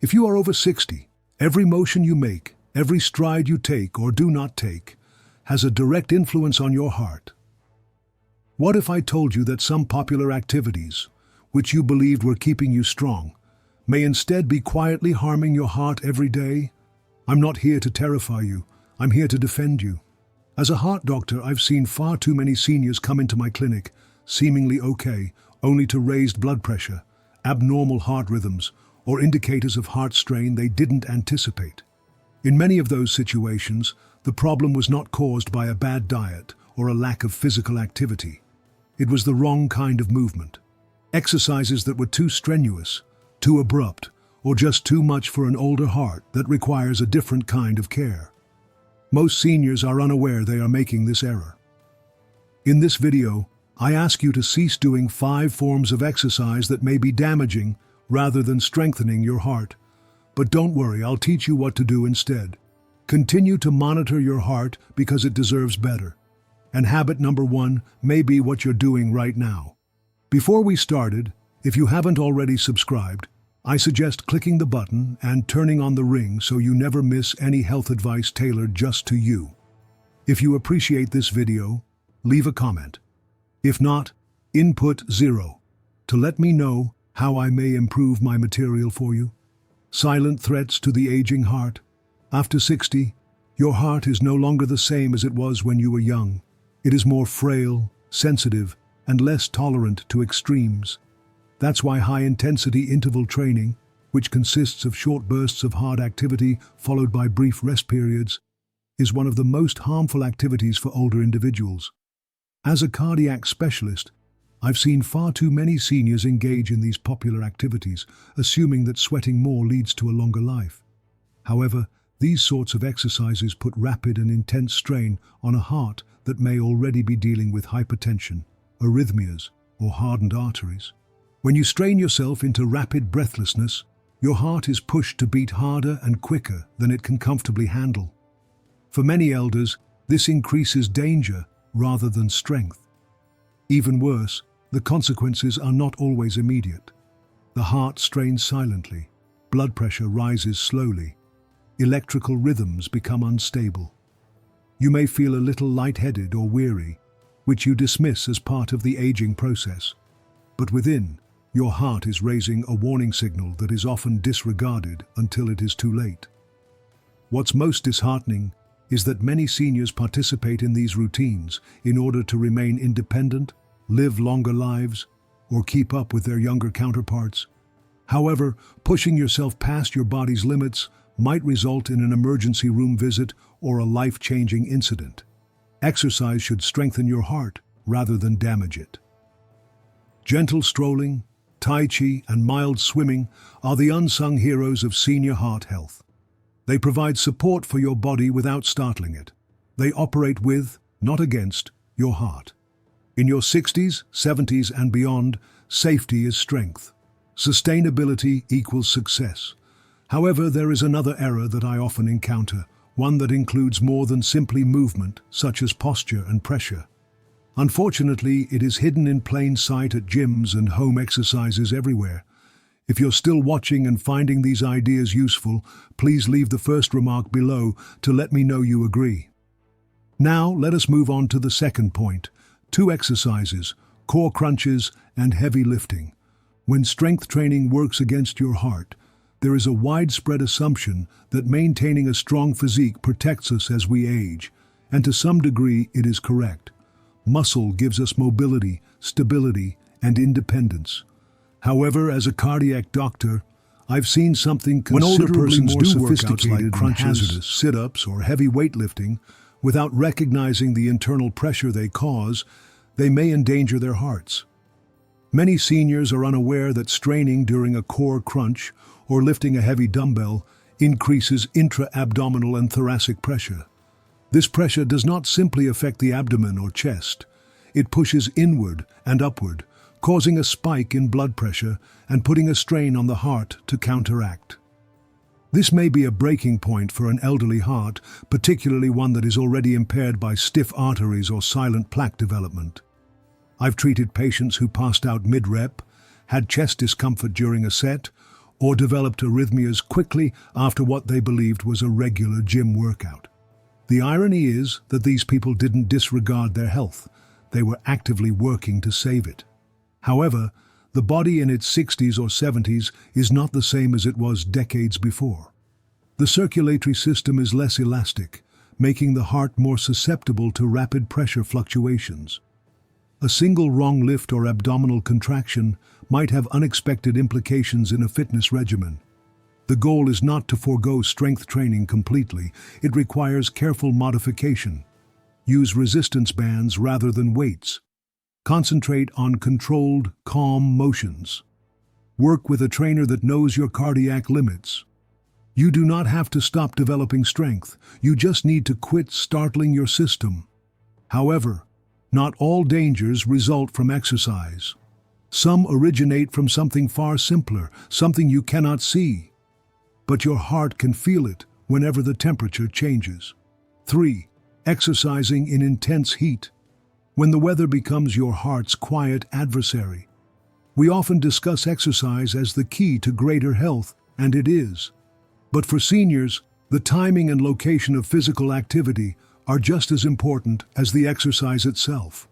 If you are over 60, every motion you make, every stride you take or do not take, has a direct influence on your heart. What if I told you that some popular activities, which you believed were keeping you strong, may instead be quietly harming your heart every day? I'm not here to terrify you, I'm here to defend you. As a heart doctor, I've seen far too many seniors come into my clinic, seemingly okay, only to raised blood pressure, abnormal heart rhythms, or indicators of heart strain they didn't anticipate. In many of those situations, the problem was not caused by a bad diet or a lack of physical activity. It was the wrong kind of movement. Exercises that were too strenuous, too abrupt, or just too much for an older heart that requires a different kind of care. Most seniors are unaware they are making this error. In this video, I ask you to cease doing 5 forms of exercise that may be damaging rather than strengthening your heart. But don't worry, I'll teach you what to do instead. Continue to monitor your heart because it deserves better. And habit number 1 may be what you're doing right now. Before we started, if you haven't already subscribed, I suggest clicking the button and turning on the ring so you never miss any health advice tailored just to you. If you appreciate this video, leave a comment. If not, input 0 to let me know how I may improve my material for you. Silent threats to the aging heart. After 60, your heart is no longer the same as it was when you were young. It is more frail, sensitive, and less tolerant to extremes. That's why high-intensity interval training, which consists of short bursts of hard activity followed by brief rest periods, is one of the most harmful activities for older individuals. As a cardiac specialist, I've seen far too many seniors engage in these popular activities, assuming that sweating more leads to a longer life. However, these sorts of exercises put rapid and intense strain on a heart that may already be dealing with hypertension, arrhythmias, or hardened arteries. When you strain yourself into rapid breathlessness, your heart is pushed to beat harder and quicker than it can comfortably handle. For many elders, this increases danger rather than strength. Even worse, the consequences are not always immediate. The heart strains silently, blood pressure rises slowly, electrical rhythms become unstable. You may feel a little lightheaded or weary, which you dismiss as part of the aging process. But within, your heart is raising a warning signal that is often disregarded until it is too late. What's most disheartening is that many seniors participate in these routines in order to remain independent, live longer lives, or keep up with their younger counterparts. However, pushing yourself past your body's limits might result in an emergency room visit or a life-changing incident. Exercise should strengthen your heart rather than damage it. Gentle strolling, Tai Chi, and mild swimming are the unsung heroes of senior heart health. They provide support for your body without startling it. They operate with, not against, your heart. In your 60s, 70s, and beyond, safety is strength. Sustainability equals success. However, there is another error that I often encounter, one that includes more than simply movement, such as posture and pressure. Unfortunately, it is hidden in plain sight at gyms and home exercises everywhere. If you're still watching and finding these ideas useful, please leave the first remark below to let me know you agree. Now, let us move on to the second point: 2 exercises, core crunches and heavy lifting. When strength training works against your heart, there is a widespread assumption that maintaining a strong physique protects us as we age, and to some degree it is correct. Muscle gives us mobility, stability, and independence. However, as a cardiac doctor, I've seen something considerably more sophisticated like crunches, sit-ups, or heavy weightlifting. Without recognizing the internal pressure they cause, they may endanger their hearts. Many seniors are unaware that straining during a core crunch or lifting a heavy dumbbell increases intra-abdominal and thoracic pressure. This pressure does not simply affect the abdomen or chest. It pushes inward and upward, causing a spike in blood pressure and putting a strain on the heart to counteract. This may be a breaking point for an elderly heart, particularly one that is already impaired by stiff arteries or silent plaque development. I've treated patients who passed out mid-rep, had chest discomfort during a set, or developed arrhythmias quickly after what they believed was a regular gym workout. The irony is that these people didn't disregard their health. They were actively working to save it. However, the body in its 60s or 70s is not the same as it was decades before. The circulatory system is less elastic, making the heart more susceptible to rapid pressure fluctuations. A single wrong lift or abdominal contraction might have unexpected implications in a fitness regimen. The goal is not to forego strength training completely. It requires careful modification. Use resistance bands rather than weights. Concentrate on controlled, calm motions. Work with a trainer that knows your cardiac limits. You do not have to stop developing strength. You just need to quit startling your system. However, not all dangers result from exercise. Some originate from something far simpler, something you cannot see. But your heart can feel it whenever the temperature changes. 3. Exercising in intense heat. When the weather becomes your heart's quiet adversary. We often discuss exercise as the key to greater health, and it is. But for seniors, the timing and location of physical activity are just as important as the exercise itself.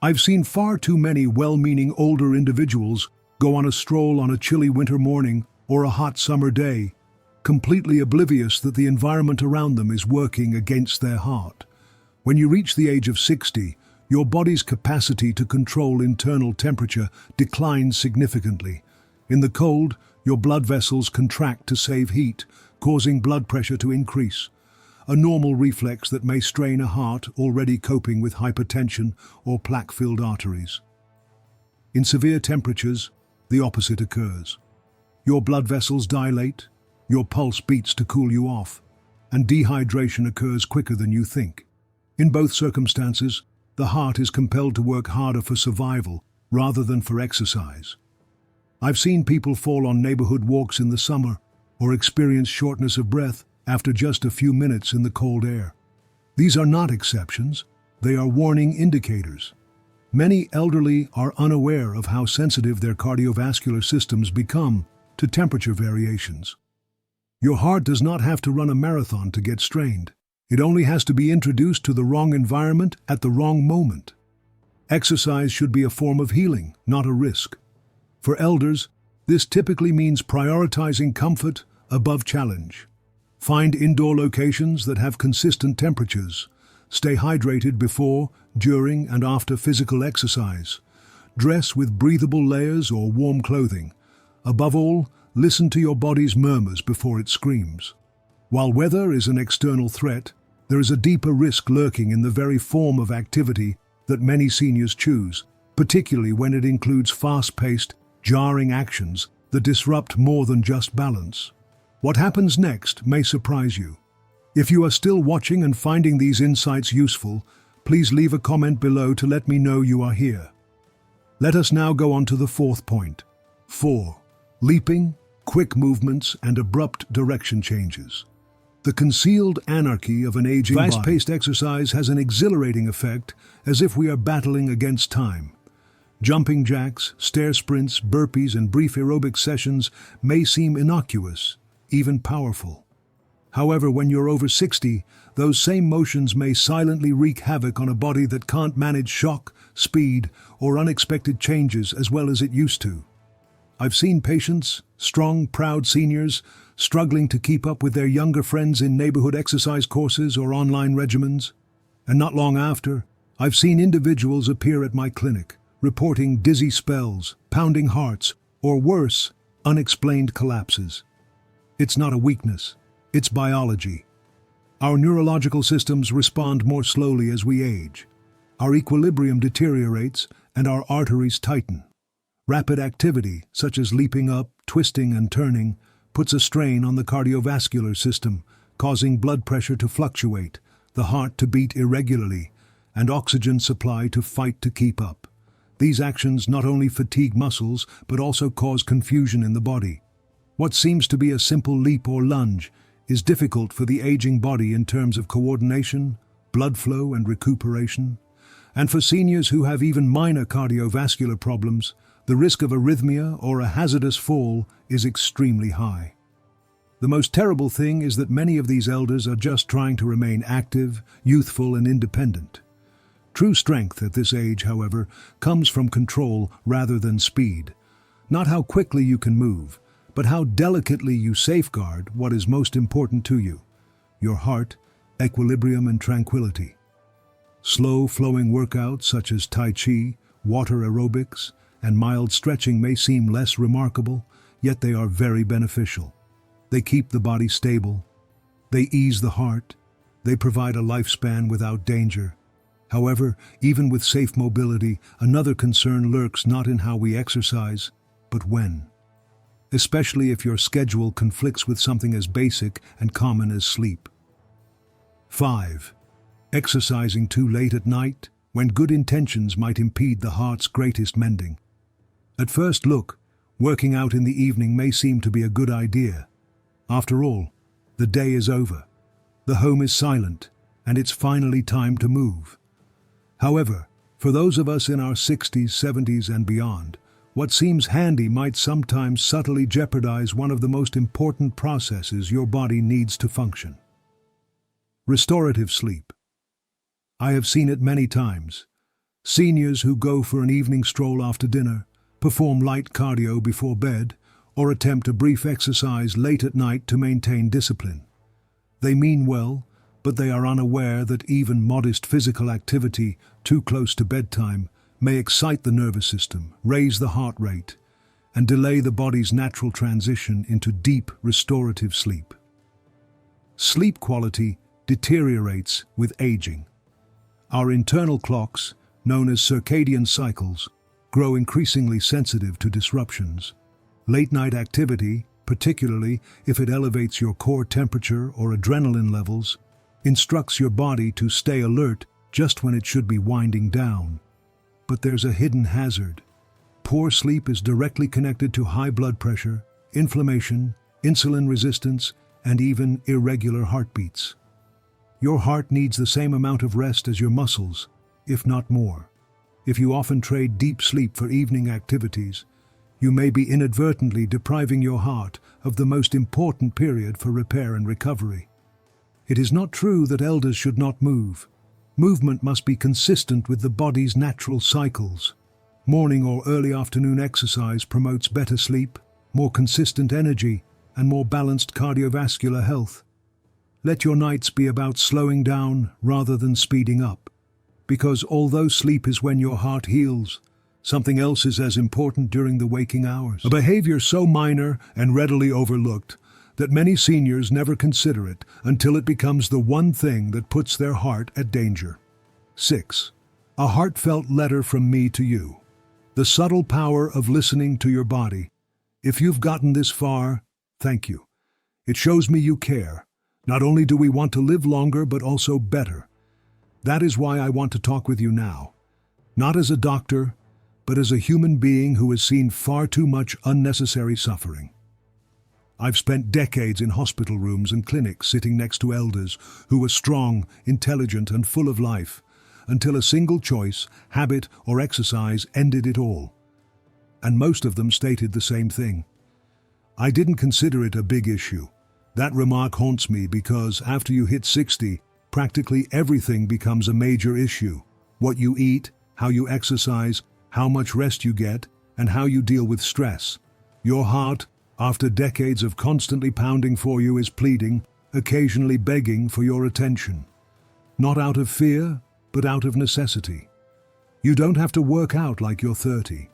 I've seen far too many well-meaning older individuals go on a stroll on a chilly winter morning or a hot summer day, completely oblivious that the environment around them is working against their heart. When you reach the age of 60, your body's capacity to control internal temperature declines significantly. In the cold, your blood vessels contract to save heat, causing blood pressure to increase, a normal reflex that may strain a heart already coping with hypertension or plaque-filled arteries. In severe temperatures, the opposite occurs. Your blood vessels dilate, your pulse beats to cool you off, and dehydration occurs quicker than you think. In both circumstances, the heart is compelled to work harder for survival rather than for exercise. I've seen people fall on neighborhood walks in the summer or experience shortness of breath after just a few minutes in the cold air. These are not exceptions, they are warning indicators. Many elderly are unaware of how sensitive their cardiovascular systems become to temperature variations. Your heart does not have to run a marathon to get strained. It only has to be introduced to the wrong environment at the wrong moment. Exercise should be a form of healing, not a risk. For elders, this typically means prioritizing comfort above challenge. Find indoor locations that have consistent temperatures. Stay hydrated before, during, and after physical exercise. Dress with breathable layers or warm clothing. Above all, listen to your body's murmurs before it screams. While weather is an external threat, there is a deeper risk lurking in the very form of activity that many seniors choose, particularly when it includes fast-paced, jarring actions that disrupt more than just balance. What happens next may surprise you. If you are still watching and finding these insights useful, please leave a comment below to let me know you are here. Let us now go on to the 4th point. 4. Leaping, quick movements, and abrupt direction changes. The concealed anarchy of an aging body. Fast-paced exercise has an exhilarating effect, as if we are battling against time. Jumping jacks, stair sprints, burpees, and brief aerobic sessions may seem innocuous, even powerful. However, when you're over 60, those same motions may silently wreak havoc on a body that can't manage shock, speed, or unexpected changes as well as it used to. I've seen patients, strong, proud seniors, struggling to keep up with their younger friends in neighborhood exercise courses or online regimens. And not long after, I've seen individuals appear at my clinic, reporting dizzy spells, pounding hearts, or worse, unexplained collapses. It's not a weakness, it's biology. Our neurological systems respond more slowly as we age. Our equilibrium deteriorates and our arteries tighten. Rapid activity, such as leaping up, twisting, and turning, puts a strain on the cardiovascular system, causing blood pressure to fluctuate, the heart to beat irregularly, and oxygen supply to fight to keep up. These actions not only fatigue muscles, but also cause confusion in the body. What seems to be a simple leap or lunge is difficult for the aging body in terms of coordination, blood flow, and recuperation. And for seniors who have even minor cardiovascular problems, the risk of arrhythmia or a hazardous fall is extremely high. The most terrible thing is that many of these elders are just trying to remain active, youthful, and independent. True strength at this age, however, comes from control rather than speed. Not how quickly you can move, but how delicately you safeguard what is most important to you: your heart, equilibrium, and tranquility. Slow-flowing workouts such as Tai Chi, water aerobics, and mild stretching may seem less remarkable, yet they are very beneficial. They keep the body stable. They ease the heart. They provide a lifespan without danger. However, even with safe mobility, another concern lurks not in how we exercise, but when. Especially if your schedule conflicts with something as basic and common as sleep. 5. Exercising too late at night, when good intentions might impede the heart's greatest mending. At first look, working out in the evening may seem to be a good idea. After all, the day is over. The home is silent, and it's finally time to move. However, for those of us in our 60s, 70s, and beyond, what seems handy might sometimes subtly jeopardize one of the most important processes your body needs to function. Restorative sleep. I have seen it many times. Seniors who go for an evening stroll after dinner, perform light cardio before bed, or attempt a brief exercise late at night to maintain discipline. They mean well, but they are unaware that even modest physical activity too close to bedtime may excite the nervous system, raise the heart rate, and delay the body's natural transition into deep restorative sleep. Sleep quality deteriorates with aging. Our internal clocks, known as circadian cycles, grow increasingly sensitive to disruptions. Late-night activity, particularly if it elevates your core temperature or adrenaline levels, instructs your body to stay alert just when it should be winding down. But there's a hidden hazard. Poor sleep is directly connected to high blood pressure, inflammation, insulin resistance, and even irregular heartbeats. Your heart needs the same amount of rest as your muscles, if not more. If you often trade deep sleep for evening activities, you may be inadvertently depriving your heart of the most important period for repair and recovery. It is not true that elders should not move. Movement must be consistent with the body's natural cycles. Morning or early afternoon exercise promotes better sleep, more consistent energy, and more balanced cardiovascular health. Let your nights be about slowing down rather than speeding up. Because although sleep is when your heart heals, something else is as important during the waking hours. A behavior so minor and readily overlooked that many seniors never consider it until it becomes the one thing that puts their heart at danger. 6. A heartfelt letter from me to you. The subtle power of listening to your body. If you've gotten this far, thank you. It shows me you care. Not only do we want to live longer, but also better. That is why I want to talk with you now. Not as a doctor, but as a human being who has seen far too much unnecessary suffering. I've spent decades in hospital rooms and clinics sitting next to elders who were strong, intelligent, and full of life, until a single choice, habit, or exercise ended it all. And most of them stated the same thing. I didn't consider it a big issue. That remark haunts me because after you hit 60, practically everything becomes a major issue. What you eat, how you exercise, how much rest you get, and how you deal with stress. Your heart, after decades of constantly pounding for you, is pleading, occasionally begging for your attention. Not out of fear, but out of necessity. You don't have to work out like you're 30.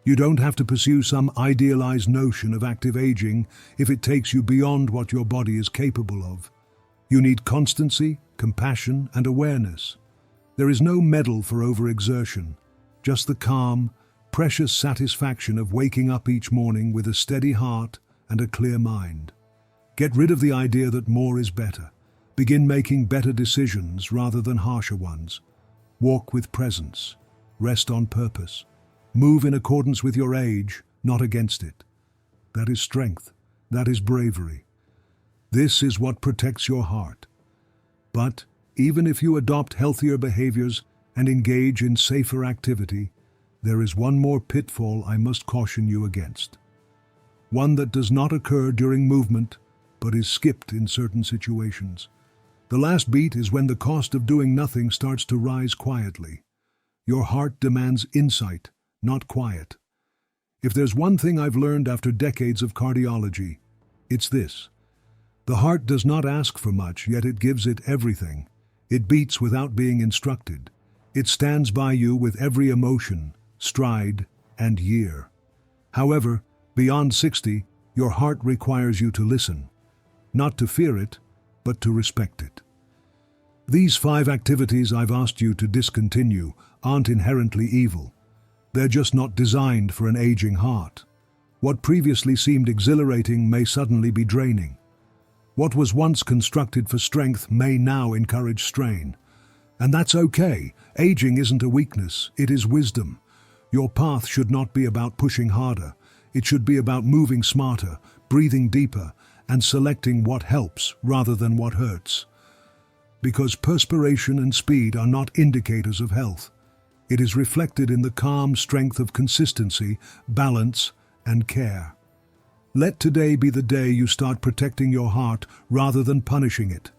You don't have to pursue some idealized notion of active aging if it takes you beyond what your body is capable of. You need constancy, compassion, and awareness. There is no medal for overexertion, just the calm, precious satisfaction of waking up each morning with a steady heart and a clear mind. Get rid of the idea that more is better. Begin making better decisions rather than harsher ones. Walk with presence. Rest on purpose. Move in accordance with your age, not against it. That is strength. That is bravery. This is what protects your heart. But even if you adopt healthier behaviors and engage in safer activity, there is one more pitfall I must caution you against. One that does not occur during movement, but is skipped in certain situations. The last beat is when the cost of doing nothing starts to rise quietly. Your heart demands insight, not quiet. If there's one thing I've learned after decades of cardiology, it's this. The heart does not ask for much, yet it gives it everything. It beats without being instructed. It stands by you with every emotion, stride, and year. However, beyond 60, your heart requires you to listen, not to fear it, but to respect it. These 5 activities I've asked you to discontinue aren't inherently evil. They're just not designed for an aging heart. What previously seemed exhilarating may suddenly be draining. What was once constructed for strength may now encourage strain. And that's okay. Aging isn't a weakness, it is wisdom. Your path should not be about pushing harder. It should be about moving smarter, breathing deeper, and selecting what helps rather than what hurts. Because perspiration and speed are not indicators of health. It is reflected in the calm strength of consistency, balance, and care. Let today be the day you start protecting your heart rather than punishing it.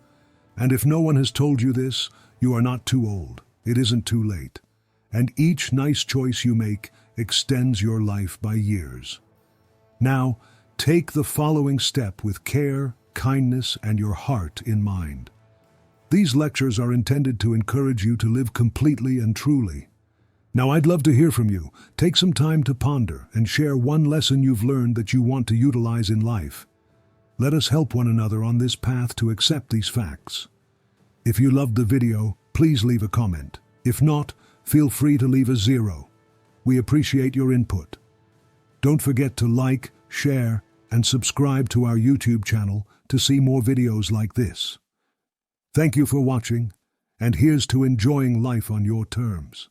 And if no one has told you this, you are not too old. It isn't too late. And each nice choice you make extends your life by years. Now, take the following step with care, kindness, and your heart in mind. These lectures are intended to encourage you to live completely and truly. Now, I'd love to hear from you. Take some time to ponder and share one lesson you've learned that you want to utilize in life. Let us help one another on this path to accept these facts. If you loved the video, please leave a comment. If not, feel free to leave a 0. We appreciate your input. Don't forget to like, share, and subscribe to our YouTube channel to see more videos like this. Thank you for watching, and here's to enjoying life on your terms.